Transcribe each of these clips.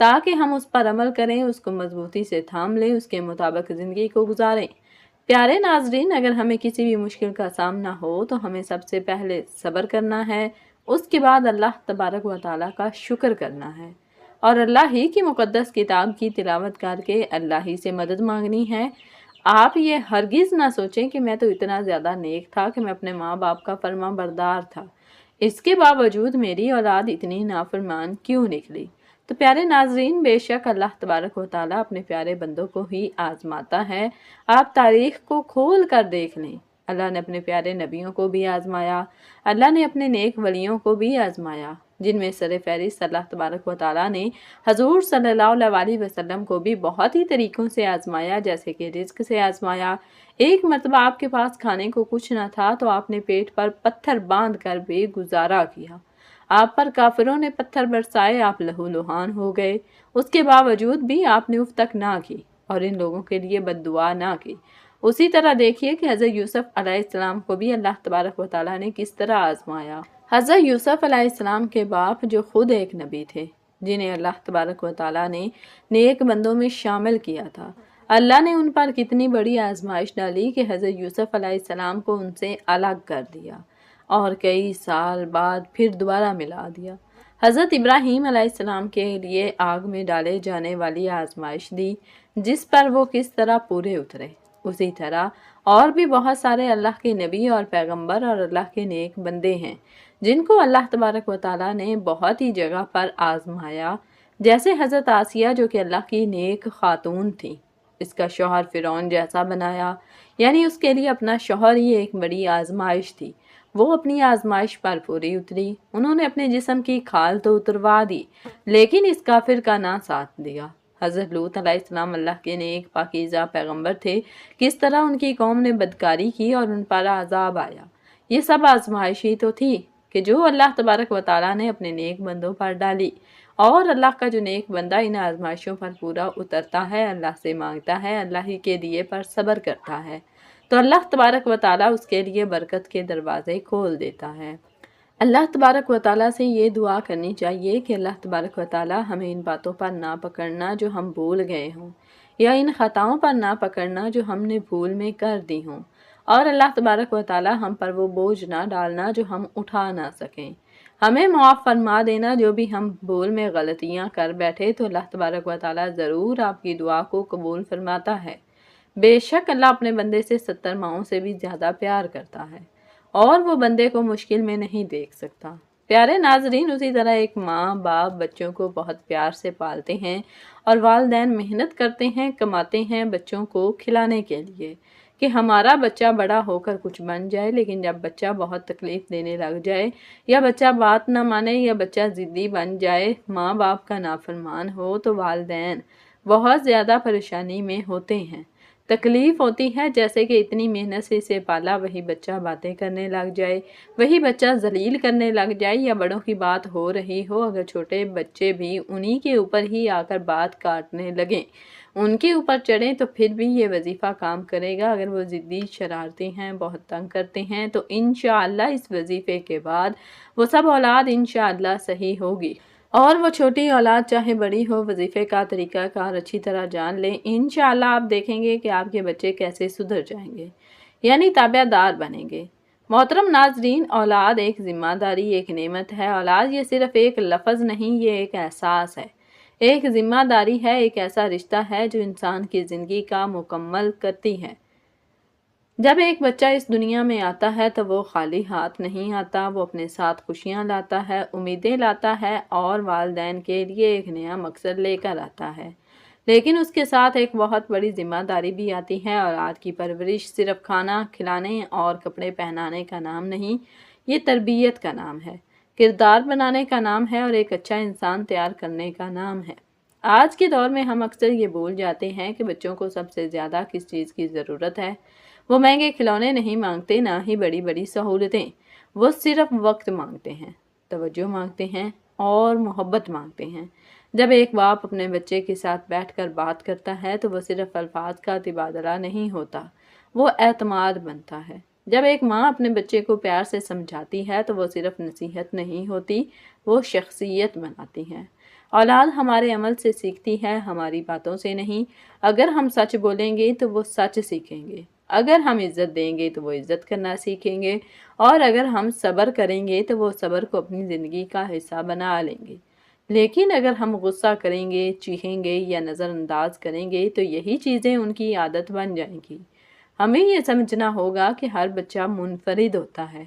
تاکہ ہم اس پر عمل کریں، اس کو مضبوطی سے تھام لیں، اس کے مطابق زندگی کو گزاریں۔ پیارے ناظرین، اگر ہمیں کسی بھی مشکل کا سامنا ہو تو ہمیں سب سے پہلے صبر کرنا ہے، اس کے بعد اللہ تبارک و تعالیٰ کا شکر کرنا ہے اور اللہ ہی کی مقدس کتاب کی تلاوت کر کے اللہ ہی سے مدد مانگنی ہے۔ آپ یہ ہرگز نہ سوچیں کہ میں تو اتنا زیادہ نیک تھا کہ میں اپنے ماں باپ کا فرما بردار تھا، اس کے باوجود میری اولاد اتنی نافرمان کیوں نکلی؟ تو پیارے ناظرین، بے شک اللہ تبارک و تعالیٰ اپنے پیارے بندوں کو ہی آزماتا ہے۔ آپ تاریخ کو کھول کر دیکھ لیں، اللہ نے اپنے پیارے نبیوں کو بھی آزمایا، اللہ نے اپنے نیک ولیوں کو بھی آزمایا، جن میں سر فہرست اللہ تبارک و تعالیٰ نے حضور صلی اللہ علیہ وسلم کو بھی بہت ہی طریقوں سے آزمایا، جیسے کہ رزق سے آزمایا۔ ایک مرتبہ آپ کے پاس کھانے کو کچھ نہ تھا تو آپ نے پیٹ پر پتھر باندھ کر بھی گزارا کیا، آپ پر کافروں نے پتھر برسائے، آپ لہو لہان ہو گئے، اس کے باوجود بھی آپ نے اف تک نہ کی اور ان لوگوں کے لیے بد دعا نہ کی۔ اسی طرح دیکھیے کہ حضرت یوسف علیہ السلام کو بھی اللہ تبارک و تعالیٰ نے کس طرح آزمایا۔ حضرت یوسف علیہ السلام کے باپ جو خود ایک نبی تھے، جنہیں اللہ تبارک و تعالیٰ نے نیک بندوں میں شامل کیا تھا، اللہ نے ان پر کتنی بڑی آزمائش ڈالی کہ حضرت یوسف علیہ السلام کو ان سے الگ کر دیا اور کئی سال بعد پھر دوبارہ ملا دیا۔ حضرت ابراہیم علیہ السلام کے لیے آگ میں ڈالے جانے والی آزمائش دی، جس پر وہ کس طرح پورے اترے۔ اسی طرح اور بھی بہت سارے اللہ کے نبی اور پیغمبر اور اللہ کے نیک بندے ہیں جن کو اللہ تبارک و تعالیٰ نے بہت ہی جگہ پر آزمایا، جیسے حضرت آسیہ جو کہ اللہ کی نیک خاتون تھی، اس کا شوہر فرعون جیسا بنایا، یعنی اس کے لیے اپنا شوہر ہی ایک بڑی آزمائش تھی۔ وہ اپنی آزمائش پر پوری اتری، انہوں نے اپنے جسم کی کھال تو اتروا دی لیکن اس کافر کا نہ ساتھ دیا۔ حضرت لوط علیہ السلام اللہ کے نیک پاکیزہ پیغمبر تھے، کس طرح ان کی قوم نے بدکاری کی اور ان پر عذاب آیا۔ یہ سب آزمائش ہی تو تھی کہ جو اللہ تبارک و تعالیٰ نے اپنے نیک بندوں پر ڈالی، اور اللہ کا جو نیک بندہ ان آزمائشوں پر پورا اترتا ہے، اللہ سے مانگتا ہے، اللہ ہی کے دیے پر صبر کرتا ہے، تو اللہ تبارک و تعالیٰ اس کے لیے برکت کے دروازے کھول دیتا ہے۔ اللہ تبارک و تعالیٰ سے یہ دعا کرنی چاہیے کہ اللہ تبارک و تعالیٰ ہمیں ان باتوں پر نہ پکڑنا جو ہم بھول گئے ہوں، یا ان خطاؤں پر نہ پکڑنا جو ہم نے بھول میں کر دی ہوں، اور اللہ تبارک و تعالیٰ ہم پر وہ بوجھ نہ ڈالنا جو ہم اٹھا نہ سکیں۔ ہمیں معاف فرما دینا جو بھی ہم بھول میں غلطیاں کر بیٹھے، تو اللہ تبارک و تعالیٰ ضرور آپ کی دعا کو قبول فرماتا ہے۔ بے شک اللہ اپنے بندے سے 70 ماؤں سے بھی زیادہ پیار کرتا ہے اور وہ بندے کو مشکل میں نہیں دیکھ سکتا۔ پیارے ناظرین، اسی طرح ایک ماں باپ بچوں کو بہت پیار سے پالتے ہیں اور والدین محنت کرتے ہیں، کماتے ہیں بچوں کو کھلانے کے لیے کہ ہمارا بچہ بڑا ہو کر کچھ بن جائے، لیکن جب بچہ بہت تکلیف دینے لگ جائے یا بچہ بات نہ مانے یا بچہ ضدی بن جائے، ماں باپ کا نافرمان ہو، تو والدین بہت زیادہ پریشانی میں ہوتے ہیں، تکلیف ہوتی ہے، جیسے کہ اتنی محنت سے اسے پالا، وہی بچہ باتیں کرنے لگ جائے، وہی بچہ ذلیل کرنے لگ جائے، یا بڑوں کی بات ہو رہی ہو، اگر چھوٹے بچے بھی انہی کے اوپر ہی آ کر بات کاٹنے لگیں، ان کے اوپر چڑھیں، تو پھر بھی یہ وظیفہ کام کرے گا۔ اگر وہ ضدی شرارتی ہیں، بہت تنگ کرتے ہیں، تو انشاءاللہ اس وظیفے کے بعد وہ سب اولاد انشاءاللہ صحیح ہوگی، اور وہ چھوٹی اولاد چاہے بڑی ہو، وظیفے کا طریقہ کار اچھی طرح جان لیں، انشاءاللہ آپ دیکھیں گے کہ آپ کے بچے کیسے سدھر جائیں گے، یعنی تابع دار بنیں گے۔ محترم ناظرین، اولاد ایک ذمہ داری، ایک نعمت ہے۔ اولاد یہ صرف ایک لفظ نہیں، یہ ایک احساس ہے، ایک ذمہ داری ہے، ایک ایسا رشتہ ہے جو انسان کی زندگی کا مکمل کرتی ہے۔ جب ایک بچہ اس دنیا میں آتا ہے تو وہ خالی ہاتھ نہیں آتا، وہ اپنے ساتھ خوشیاں لاتا ہے، امیدیں لاتا ہے اور والدین کے لیے ایک نیا مقصد لے کر آتا ہے، لیکن اس کے ساتھ ایک بہت بڑی ذمہ داری بھی آتی ہے۔ اولاد کی پرورش صرف کھانا کھلانے اور کپڑے پہنانے کا نام نہیں، یہ تربیت کا نام ہے، کردار بنانے کا نام ہے اور ایک اچھا انسان تیار کرنے کا نام ہے۔ آج کے دور میں ہم اکثر یہ بھول جاتے ہیں کہ بچوں کو سب سے زیادہ کس چیز کی ضرورت ہے۔ وہ مہنگے کھلونے نہیں مانگتے، نہ ہی بڑی بڑی سہولتیں، وہ صرف وقت مانگتے ہیں، توجہ مانگتے ہیں اور محبت مانگتے ہیں۔ جب ایک باپ اپنے بچے کے ساتھ بیٹھ کر بات کرتا ہے تو وہ صرف الفاظ کا تبادلہ نہیں ہوتا، وہ اعتماد بنتا ہے۔ جب ایک ماں اپنے بچے کو پیار سے سمجھاتی ہے تو وہ صرف نصیحت نہیں ہوتی، وہ شخصیت بناتی ہے۔ اولاد ہمارے عمل سے سیکھتی ہے، ہماری باتوں سے نہیں۔ اگر ہم سچ بولیں گے تو وہ سچ سیکھیں گے، اگر ہم عزت دیں گے تو وہ عزت کرنا سیکھیں گے، اور اگر ہم صبر کریں گے تو وہ صبر کو اپنی زندگی کا حصہ بنا لیں گے۔ لیکن اگر ہم غصہ کریں گے، چیخیں گے یا نظر انداز کریں گے تو یہی چیزیں ان کی عادت بن جائیں گی۔ ہمیں یہ سمجھنا ہوگا کہ ہر بچہ منفرد ہوتا ہے،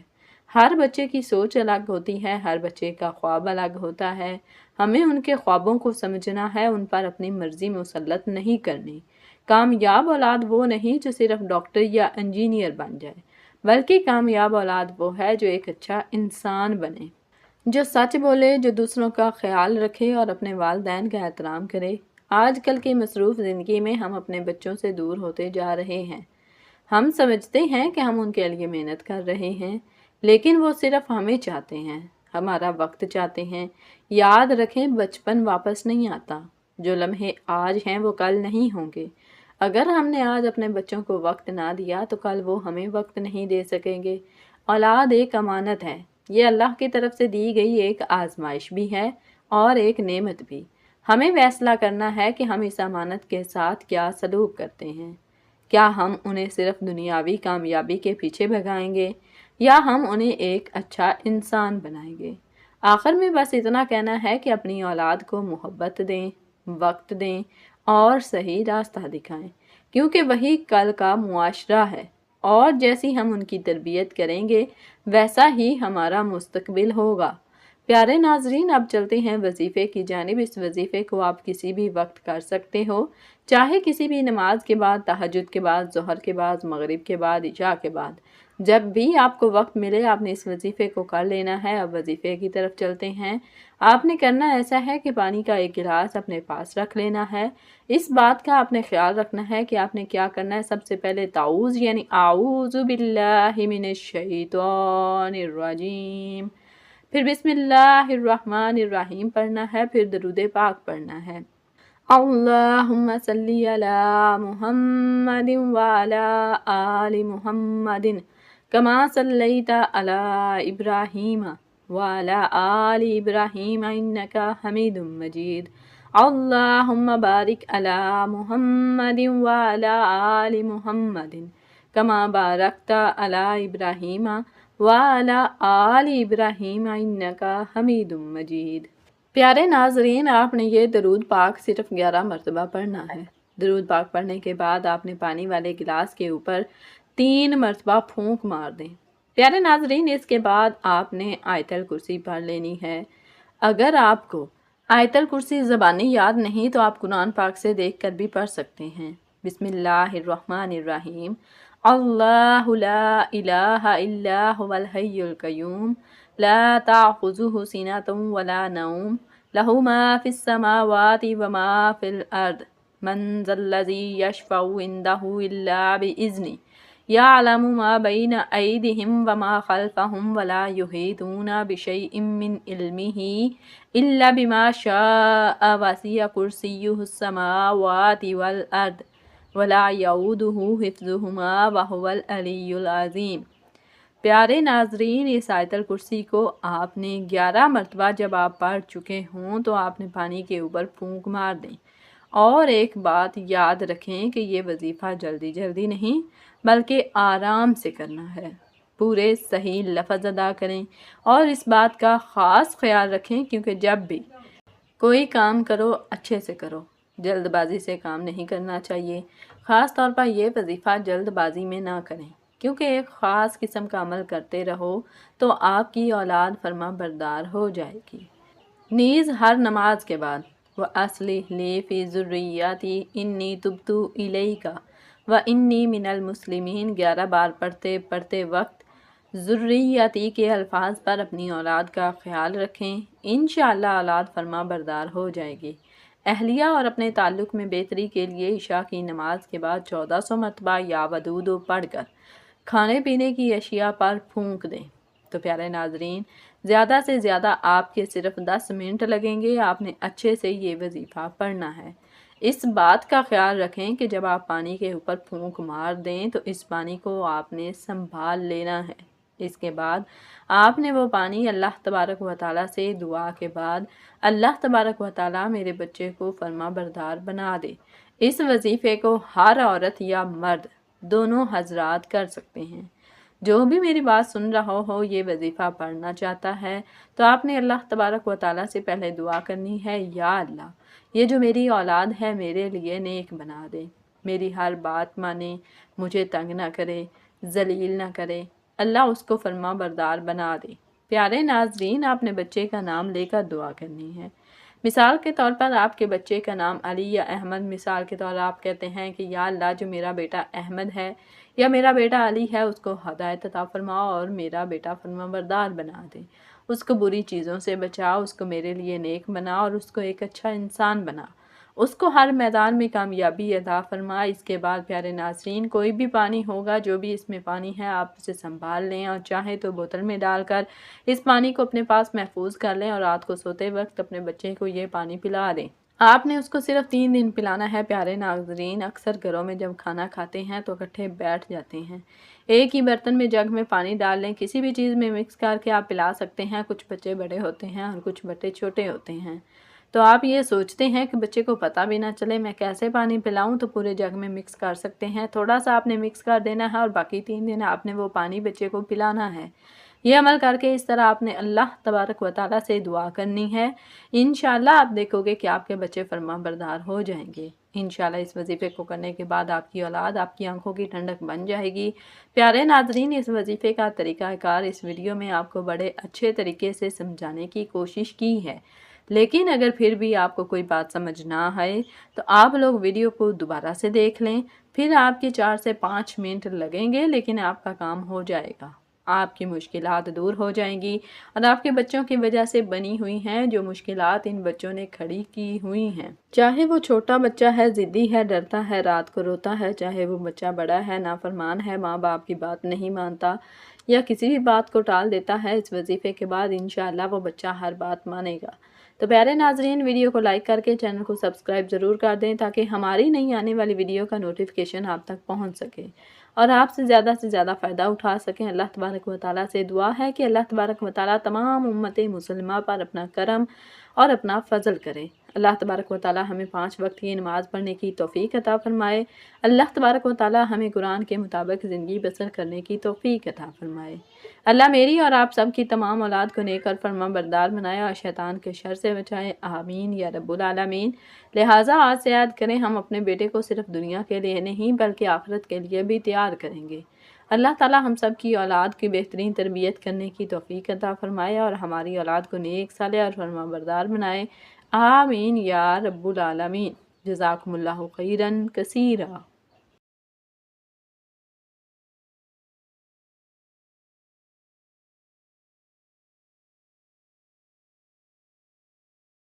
ہر بچے کی سوچ الگ ہوتی ہے، ہر بچے کا خواب الگ ہوتا ہے۔ ہمیں ان کے خوابوں کو سمجھنا ہے، ان پر اپنی مرضی مسلط نہیں کرنی۔ کامیاب اولاد وہ نہیں جو صرف ڈاکٹر یا انجینئر بن جائے، بلکہ کامیاب اولاد وہ ہے جو ایک اچھا انسان بنے، جو سچ بولے، جو دوسروں کا خیال رکھے اور اپنے والدین کا احترام کرے۔ آج کل کی مصروف زندگی میں ہم اپنے بچوں سے دور ہوتے جا رہے ہیں۔ ہم سمجھتے ہیں کہ ہم ان کے لیے محنت کر رہے ہیں، لیکن وہ صرف ہمیں چاہتے ہیں، ہمارا وقت چاہتے ہیں۔ یاد رکھیں، بچپن واپس نہیں آتا، جو لمحے آج ہیں وہ کل نہیں ہوں گے۔ اگر ہم نے آج اپنے بچوں کو وقت نہ دیا تو کل وہ ہمیں وقت نہیں دے سکیں گے۔ اولاد ایک امانت ہے، یہ اللہ کی طرف سے دی گئی ایک آزمائش بھی ہے اور ایک نعمت بھی۔ ہمیں فیصلہ کرنا ہے کہ ہم اس امانت کے ساتھ کیا سلوک کرتے ہیں۔ کیا ہم انہیں صرف دنیاوی کامیابی کے پیچھے بھگائیں گے یا ہم انہیں ایک اچھا انسان بنائیں گے؟ آخر میں بس اتنا کہنا ہے کہ اپنی اولاد کو محبت دیں، وقت دیں اور صحیح راستہ دکھائیں، کیونکہ وہی کل کا معاشرہ ہے، اور جیسی ہم ان کی تربیت کریں گے ویسا ہی ہمارا مستقبل ہوگا۔ پیارے ناظرین، اب چلتے ہیں وظیفے کی جانب۔ اس وظیفے کو آپ کسی بھی وقت کر سکتے ہو، چاہے کسی بھی نماز کے بعد، تہجد کے بعد، ظہر کے بعد، مغرب کے بعد، عشاء کے بعد، جب بھی آپ کو وقت ملے آپ نے اس وظیفے کو کر لینا ہے۔ اب وظیفے کی طرف چلتے ہیں۔ آپ نے کرنا ایسا ہے کہ پانی کا ایک گلاس اپنے پاس رکھ لینا ہے۔ اس بات کا آپ نے خیال رکھنا ہے کہ آپ نے کیا کرنا ہے۔ سب سے پہلے تعوذ یعنی اعوذ باللہ من الشیطان الرجیم، پھر بسم اللہ الرحمن الرحیم پڑھنا ہے، پھر درود پاک پڑھنا ہے۔ اللہم صلی علی محمد وعلی آل محمد کما صلیت علی ابراہیم وعلی آل ابراہیم انکا حمید مجید۔ اللہم بارک علی محمد وعلی آل محمد کما بارکت علی ابراہیم وعلی آل ابراہیم انکا حمید مجید۔ پیارے ناظرین، آپ نے یہ درود پاک صرف 11 مرتبہ پڑھنا ہے۔ درود پاک پڑھنے کے بعد آپ نے پانی والے گلاس کے اوپر 3 مرتبہ پھونک مار دیں۔ پیارے ناظرین، اس کے بعد آپ نے آیت الکرسی پڑھ لینی ہے۔ اگر آپ کو آیت الکرسی زبانی یاد نہیں تو آپ قرآن پاک سے دیکھ کر بھی پڑھ سکتے ہیں۔ بسم اللہ الرحمن الرحیم۔ اللہ لا الہ الا هو الحی القیوم لا تأخذہ سنۃ ولا نوم لہ ما فی السماوات وما فی الارض من ذا الذی یشفع عندہ الا بإذنہ یعلم ما بین ایدیہم وما خلفہم ولا یحیطون بشیء من علمہ الا بما شاء وسع کرسیہ السماوات والارض ولا یعودہ حفظہما وہو العلی العظیم۔ پیارے ناظرین، اس آیت الکرسی کو آپ نے 11 مرتبہ جب آپ پڑھ چکے ہوں تو آپ نے پانی کے اوپر پھونک مار دیں۔ اور ایک بات یاد رکھیں کہ یہ وظیفہ جلدی جلدی نہیں بلکہ آرام سے کرنا ہے۔ پورے صحیح لفظ ادا کریں اور اس بات کا خاص خیال رکھیں کیونکہ جب بھی کوئی کام کرو اچھے سے کرو، جلد بازی سے کام نہیں کرنا چاہیے۔ خاص طور پر یہ وظیفہ جلد بازی میں نہ کریں، کیونکہ ایک خاص قسم کا عمل کرتے رہو تو آپ کی اولاد فرما بردار ہو جائے گی۔ نیز ہر نماز کے بعد وَأَصْلِحْ لِي فِي ذُرِّيَّتِي إِنِّي تُبْتُ إِلَيْكَ وَإِنِّي مِنَ الْمُسْلِمِينَ 11 بار پڑھتے وقت ذریتی کے الفاظ پر اپنی اولاد کا خیال رکھیں، انشاءاللہ اولاد فرما بردار ہو جائے گی۔ اہلیہ اور اپنے تعلق میں بہتری کے لیے عشاء کی نماز کے بعد 1400 مرتبہ یا ودود پڑھ کر کھانے پینے کی اشیاء پر پھونک دیں۔ تو پیارے ناظرین، زیادہ سے زیادہ آپ کے صرف 10 منٹ لگیں گے، آپ نے اچھے سے یہ وظیفہ پڑھنا ہے۔ اس بات کا خیال رکھیں کہ جب آپ پانی کے اوپر پھونک مار دیں تو اس پانی کو آپ نے سنبھال لینا ہے، اس کے بعد آپ نے وہ پانی اللہ تبارک و تعالیٰ سے دعا کے بعد اللہ تبارک و تعالیٰ میرے بچے کو فرما بردار بنا دے۔ اس وظیفے کو ہر عورت یا مرد دونوں حضرات کر سکتے ہیں۔ جو بھی میری بات سن رہا ہو یہ وظیفہ پڑھنا چاہتا ہے تو آپ نے اللہ تبارک و تعالیٰ سے پہلے دعا کرنی ہے، یا اللہ یہ جو میری اولاد ہے میرے لیے نیک بنا دے، میری ہر بات مانے، مجھے تنگ نہ کرے، ذلیل نہ کرے، اللہ اس کو فرما بردار بنا دے۔ پیارے ناظرین، آپ نے بچے کا نام لے کر دعا کرنی ہے۔ مثال کے طور پر آپ کے بچے کا نام علی یا احمد، مثال کے طور آپ کہتے ہیں کہ یا اللہ جو میرا بیٹا احمد ہے یا میرا بیٹا علی ہے اس کو ہدایت عطا فرما اور میرا بیٹا فرما بردار بنا دے، اس کو بری چیزوں سے بچا، اس کو میرے لیے نیک بنا اور اس کو ایک اچھا انسان بنا، اس کو ہر میدان میں کامیابی عطا فرما۔ اس کے بعد پیارے ناظرین، کوئی بھی پانی ہوگا، جو بھی اس میں پانی ہے آپ اسے سنبھال لیں اور چاہے تو بوتل میں ڈال کر اس پانی کو اپنے پاس محفوظ کر لیں اور رات کو سوتے وقت اپنے بچے کو یہ پانی پلا دیں۔ آپ نے اس کو صرف 3 دن پلانا ہے۔ پیارے ناظرین، اکثر گھروں میں جب کھانا کھاتے ہیں تو اکٹھے بیٹھ جاتے ہیں، ایک ہی برتن میں جگ میں پانی ڈال لیں، کسی بھی چیز میں مکس کر کے آپ پلا سکتے ہیں۔ کچھ بچے بڑے ہوتے ہیں اور کچھ بچے چھوٹے ہوتے ہیں، تو آپ یہ سوچتے ہیں کہ بچے کو پتہ بھی نہ چلے میں کیسے پانی پلاؤں، تو پورے جگ میں مکس کر سکتے ہیں، تھوڑا سا آپ نے مکس کر دینا ہے اور باقی 3 دن آپ نے وہ پانی بچے کو پلانا ہے۔ یہ عمل کر کے اس طرح آپ نے اللہ تبارک و تعالیٰ سے دعا کرنی ہے۔ انشاءاللہ آپ دیکھو گے کہ آپ کے بچے فرما بردار ہو جائیں گے۔ انشاءاللہ اس وظیفے کو کرنے کے بعد آپ کی اولاد آپ کی آنکھوں کی ٹھنڈک بن جائے گی۔ پیارے ناظرین، اس وظیفے کا طریقہ کار اس ویڈیو میں آپ کو بڑے اچھے طریقے سے سمجھانے کی کوشش کی ہے، لیکن اگر پھر بھی آپ کو کوئی بات سمجھ نہ آئے تو آپ لوگ ویڈیو کو دوبارہ سے دیکھ لیں، پھر آپ کے 4 سے 5 منٹ لگیں گے لیکن آپ کا کام ہو جائے گا، آپ کی مشکلات دور ہو جائیں گی اور آپ کے بچوں کی وجہ سے بنی ہوئی ہیں جو مشکلات ان بچوں نے کھڑی کی ہوئی ہیں، چاہے وہ چھوٹا بچہ ہے، ضدی ہے، ڈرتا ہے، رات کو روتا ہے، چاہے وہ بچہ بڑا ہے، نافرمان ہے، ماں باپ کی بات نہیں مانتا یا کسی بھی بات کو ٹال دیتا ہے، اس وظیفے کے بعد انشاءاللہ وہ بچہ ہر بات مانے گا۔ تو پیارے ناظرین، ویڈیو کو لائک کر کے چینل کو سبسکرائب ضرور کر دیں تاکہ ہماری نئی آنے والی ویڈیو کا نوٹیفیکیشن آپ تک پہنچ سکے اور آپ سے زیادہ فائدہ اٹھا سکیں۔ اللہ تبارک و تعالیٰ سے دعا ہے کہ اللہ تبارک و تعالیٰ تمام امت مسلمہ پر اپنا کرم اور اپنا فضل کرے۔ اللہ تبارک و تعالیٰ ہمیں 5 وقت کی نماز پڑھنے کی توفیق عطا فرمائے۔ اللہ تبارک و تعالیٰ ہمیں قرآن کے مطابق زندگی بسر کرنے کی توفیق عطا فرمائے۔ اللہ میری اور آپ سب کی تمام اولاد کو نیک اور فرما بردار بنائے اور شیطان کے شر سے بچائے، آمین یا رب العالمین۔ لہٰذا آج سے یاد کریں، ہم اپنے بیٹے کو صرف دنیا کے لیے نہیں بلکہ آخرت کے لیے بھی تیار کریں گے۔ اللہ تعالیٰ ہم سب کی اولاد کی بہترین تربیت کرنے کی توفیق عطا فرمائے اور ہماری اولاد کو نیک، صالح اور فرما بردار بنائے، آمین یا رب العالمین۔ جزاکم اللہ خیرا کثیرا۔